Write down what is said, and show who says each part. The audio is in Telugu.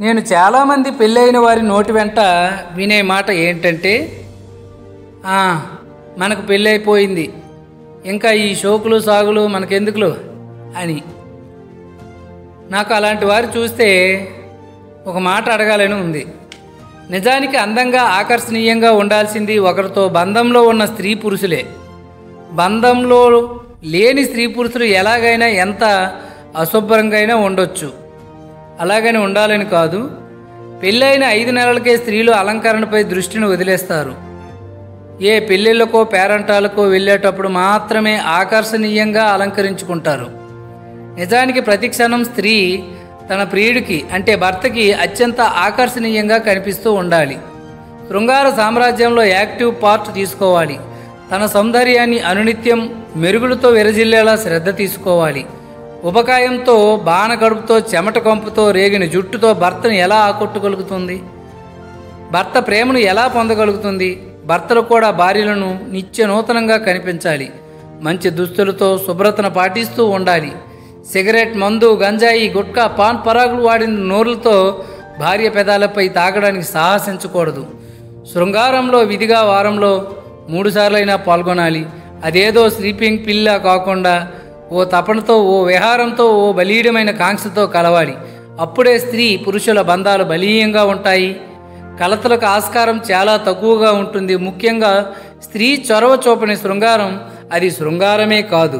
Speaker 1: నేను చాలామంది పెళ్ళైన వారి నోటి వెంట వినే మాట ఏంటంటే, మనకు పెళ్ళైపోయింది, ఇంకా ఈ షోకులు సాగులు మనకెందుకులు అని. నాకు అలాంటి వారు చూస్తే ఒక మాట అడగాలని ఉంది. నిజానికి అందంగా ఆకర్షణీయంగా ఉండాల్సింది ఒకరితో బంధంలో ఉన్న స్త్రీ పురుషులే. బంధంలో లేని స్త్రీ పురుషులు ఎలాగైనా ఎంత అశుభ్రంగా ఉండొచ్చు, అలాగని ఉండాలని కాదు. పెళ్ళైన 5 నెలలకే స్త్రీలు అలంకరణపై దృష్టిని వదిలేస్తారు. ఏ పెళ్ళిళ్ళకో పేరంటాలకో వెళ్ళేటప్పుడు మాత్రమే ఆకర్షణీయంగా అలంకరించుకుంటారు. నిజానికి ప్రతి క్షణం స్త్రీ తన ప్రియుడికి అంటే భర్తకి అత్యంత ఆకర్షణీయంగా కనిపిస్తూ ఉండాలి. శృంగార సామ్రాజ్యంలో యాక్టివ్ పార్ట్ తీసుకోవాలి. తన సౌందర్యాన్ని అనునిత్యం మెరుగులతో విరజిల్లేలా శ్రద్ధ తీసుకోవాలి. ఉపకాయంతో, బాణగడుపుతో, చెమట కంపుతో, రేగిన జుట్టుతో భర్తను ఎలా ఆకట్టుగలుగుతుంది? భర్త ప్రేమను ఎలా పొందగలుగుతుంది? భర్తలు కూడా భార్యలను నిత్య నూతనంగా కనిపించాలి. మంచి దుస్తులతో శుభ్రతను పాటిస్తూ ఉండాలి. సిగరెట్, మందు, గంజాయి, గుట్కా, పాన్ పరాగులు వాడిన నోరులతో భార్య పెదాలపై తాగడానికి సాహసించకూడదు. శృంగారంలో విధిగా వారంలో 3 సార్లైనా పాల్గొనాలి. అదేదో స్లీపింగ్ పిల్లా కాకుండా ఓ తపనతో, ఓ విహారంతో, ఓ బలీయమైన కాంక్షతో కలవాలి. అప్పుడే స్త్రీ పురుషుల బంధాలు బలీయంగా ఉంటాయి. కలతలకు ఆస్కారం చాలా తక్కువగా ఉంటుంది. ముఖ్యంగా స్త్రీ చొరవ చూపని శృంగారం అది శృంగారమే కాదు.